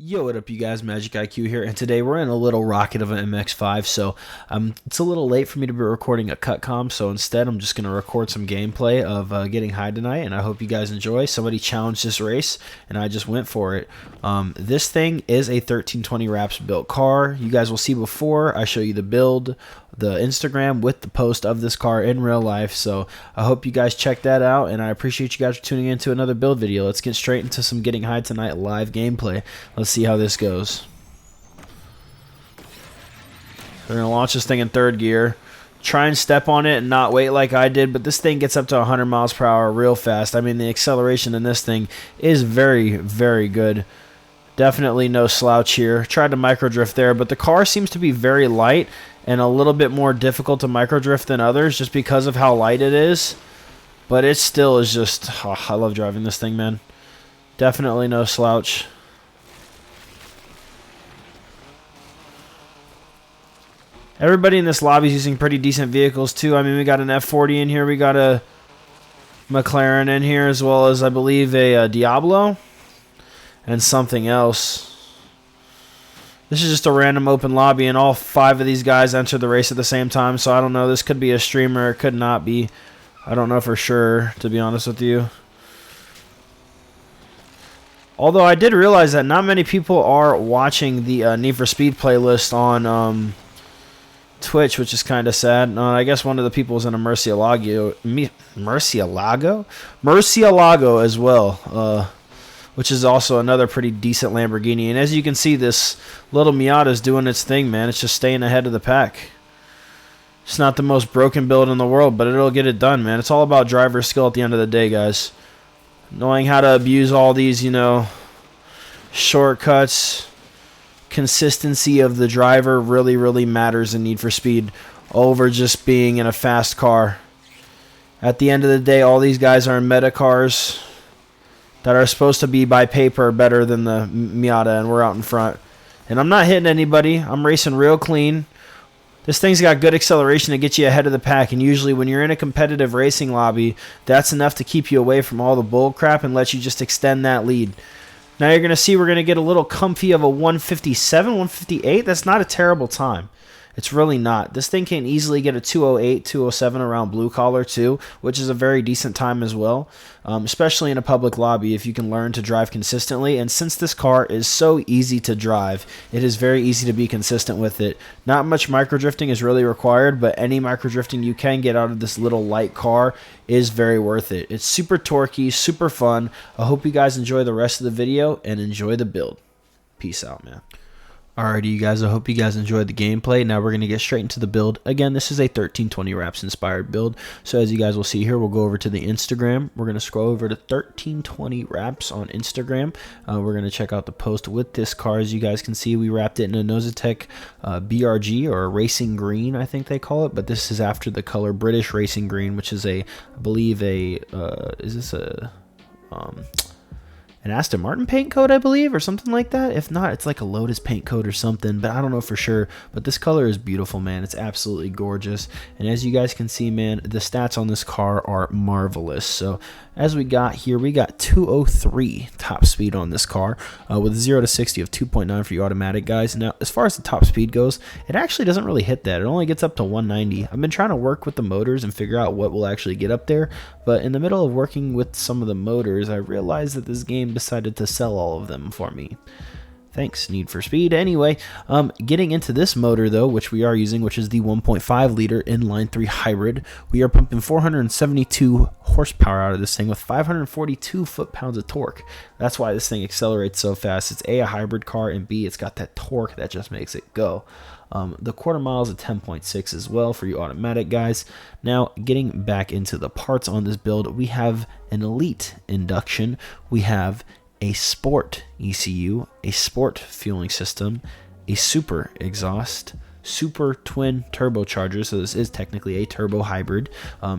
Yo, what up you guys, MxgicIQ here, and today we're in a little rocket of an MX5, so it's a little late for me to be recording a cut com, so instead I'm just going to record some gameplay of getting high tonight, and I hope you guys enjoy. Somebody challenged this race, and I just went for it. This thing is a 1320 wraps built car. You guys will see before I show you the build, the Instagram with the post of this car in real life, so I hope you guys check that out, and I appreciate you guys for tuning in to another build video. Let's get straight into some getting high tonight live gameplay. Let's see how this goes. We're gonna launch this thing in third gear, try and step on it and not wait like I did, but this thing gets up to 100 miles per hour real fast. I mean, the acceleration in this thing is very, very good. Definitely no slouch here. Tried to micro drift there, but the car seems to be very light and a little bit more difficult to micro drift than others just because of how light it is. But it still is just, oh, I love driving this thing, man. Definitely no slouch. Everybody in this lobby is using pretty decent vehicles too. I mean, we got an F40 in here. We got a McLaren in here, as well as I believe a Diablo and something else. This is just a random open lobby, and all 5 of these guys enter the race at the same time, so I don't know. This could be a streamer. It could not be. I don't know for sure, to be honest with you. Although I did realize that not many people are watching the Need for Speed playlist on Twitch, which is kind of sad. I guess one of the people is in a Murcielago as well, which is also another pretty decent Lamborghini. And as you can see, this little Miata is doing its thing, man. It's just staying ahead of the pack. It's not the most broken build in the world, but it'll get it done, man. It's all about driver skill at the end of the day, guys. Knowing how to abuse all these, you know, shortcuts. Consistency of the driver really matters in Need for Speed over just being in a fast car. At the end of the day, all these guys are in meta cars that are supposed to be by paper better than the Miata, and we're out in front. And I'm not hitting anybody. I'm racing real clean. This thing's got good acceleration to get you ahead of the pack, and usually when you're in a competitive racing lobby, that's enough to keep you away from all the bull crap and let you just extend that lead. Now you're going to see we're going to get a little comfy of a 157, 158. That's not a terrible time. It's really not. This thing can easily get a 208, 207 around blue collar too, which is a very decent time as well, especially in a public lobby if you can learn to drive consistently. And since this car is so easy to drive, it is very easy to be consistent with it. Not much micro drifting is really required, but any micro drifting you can get out of this little light car is very worth it. It's super torquey, super fun. I hope you guys enjoy the rest of the video and enjoy the build. Peace out, man. Alrighty, you guys, I hope you guys enjoyed the gameplay. Now we're going to get straight into the build. Again, this is a 1320 wraps inspired build. So as you guys will see here, we'll go over to the Instagram. We're going to scroll over to 1320 wraps on Instagram. We're going to check out the post with this car. As you guys can see, we wrapped it in a Nosatec BRG, or a racing green, I think they call it. But this is after the color British racing green, which is a, I believe a, is this a, an Aston Martin paint coat, I believe, or something like that. If not, it's like a Lotus paint coat or something, but I don't know for sure. But this color is beautiful, man. It's absolutely gorgeous. And as you guys can see, man, the stats on this car are marvelous. So as we got here, we got 203 top speed on this car with 0 to 60 of 2.9 for you automatic guys. Now, as far as the top speed goes, it actually doesn't really hit that. It only gets up to 190. I've been trying to work with the motors and figure out what will actually get up there. But in the middle of working with some of the motors, I realized that this game decided to sell all of them for me. Thanks, Need for Speed. Anyway, getting into this motor, though, which we are using, which is the 1.5 liter inline 3 hybrid, we are pumping 472 horsepower out of this thing with 542 foot-pounds of torque. That's why this thing accelerates so fast. It's A, a hybrid car, and B, it's got that torque that just makes it go. The quarter mile is a 10.6 as well for you automatic guys. Now, getting back into the parts on this build, we have an elite induction. We have a sport ECU, a sport fueling system, a super exhaust, super twin turbocharger. So this is technically a turbo hybrid.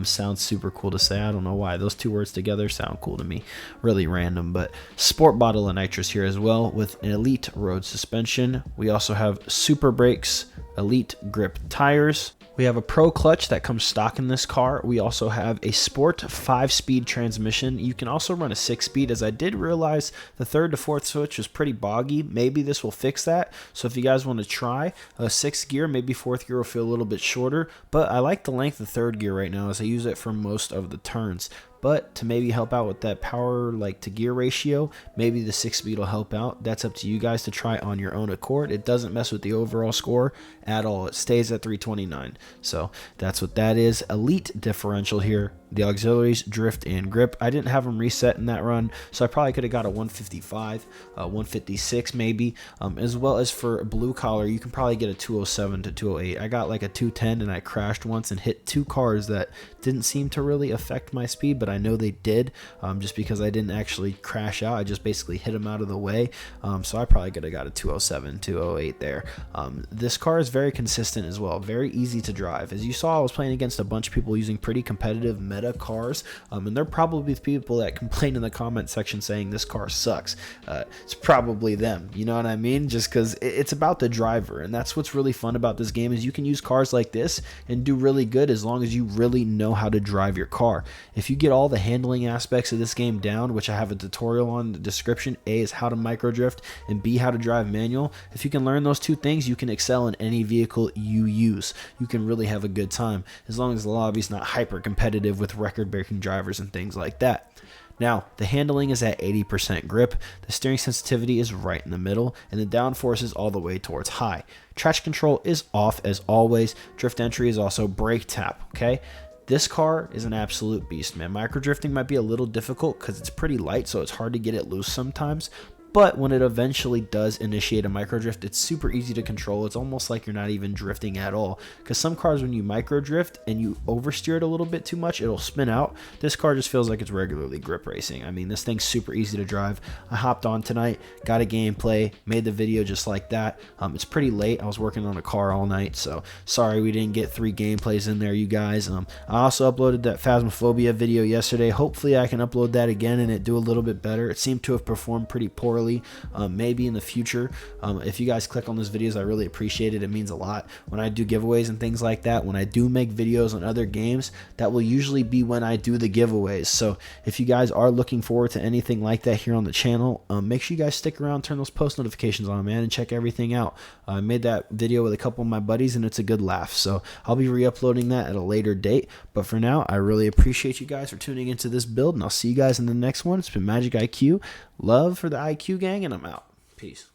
Sounds super cool to say. I don't know why. Those two words together sound cool to me. Really random, but sport bottle of nitrous here as well with an elite road suspension. We also have super brakes, elite grip tires, We have a Pro clutch that comes stock in this car. We also have a Sport 5-speed transmission. You can also run a 6-speed, as I did realize the 3rd to 4th switch was pretty boggy. Maybe this will fix that. So if you guys want to try a 6th gear, maybe 4th gear will feel a little bit shorter. But I like the length of 3rd gear right now, as I use it for most of the turns. But to maybe help out with that power to gear ratio, maybe the 6-speed will help out. That's up to you guys to try on your own accord. It doesn't mess with the overall score at all. It stays at 329. So that's what that is. Elite differential here. The auxiliaries, drift, and grip. I didn't have them reset in that run, so I probably could have got a 155, 156 maybe. As well as for blue collar, you can probably get a 207 to 208. I got like a 210 and I crashed once and hit 2 cars that didn't seem to really affect my speed, but I know they did, just because I didn't actually crash out. I just basically hit them out of the way. So I probably could have got a 207, 208 there. This car is very consistent as well, very easy to drive. As you saw, I was playing against a bunch of people using pretty competitive meta cars, and they're probably people that complain in the comment section saying this car sucks. It's probably them, you know what I mean? Just because it's about the driver, and that's what's really fun about this game, is you can use cars like this and do really good as long as you really know how to drive your car. If you get all the handling aspects of this game down, which I have a tutorial on in the description, A is how to micro drift, and B how to drive manual. If you can learn those 2 things, you can excel in any vehicle you use. You can really have a good time, as long as the lobby's not hyper competitive with record-breaking drivers and things like that. Now, the handling is at 80% grip, the steering sensitivity is right in the middle, and the downforce is all the way towards high. Traction control is off as always. Drift entry is also brake tap, okay? This car is an absolute beast, man. Micro drifting might be a little difficult because it's pretty light, so it's hard to get it loose sometimes. But when it eventually does initiate a micro drift, it's super easy to control. It's almost like you're not even drifting at all. Because some cars, when you micro drift and you oversteer it a little bit too much, it'll spin out. This car just feels like it's regularly grip racing. I mean, this thing's super easy to drive. I hopped on tonight, got a gameplay, made the video just like that. It's pretty late. I was working on a car all night, so sorry we didn't get 3 gameplays in there, you guys. I also uploaded that Phasmophobia video yesterday. Hopefully I can upload that again and it do a little bit better. It seemed to have performed pretty poorly. Maybe in the future, if you guys click on those videos, I really appreciate it. It means a lot. When I do giveaways and things like that, when I do make videos on other games, that will usually be when I do the giveaways. So if you guys are looking forward to anything like that here on the channel, make sure you guys stick around, turn those post notifications on, man, and check everything out. I made that video with a couple of my buddies and it's a good laugh, so I'll be re-uploading that at a later date. But for now, I really appreciate you guys for tuning into this build, and I'll see you guys in the next one. It's been MxgicIQ. Love for the IQ gang, and I'm out. Peace.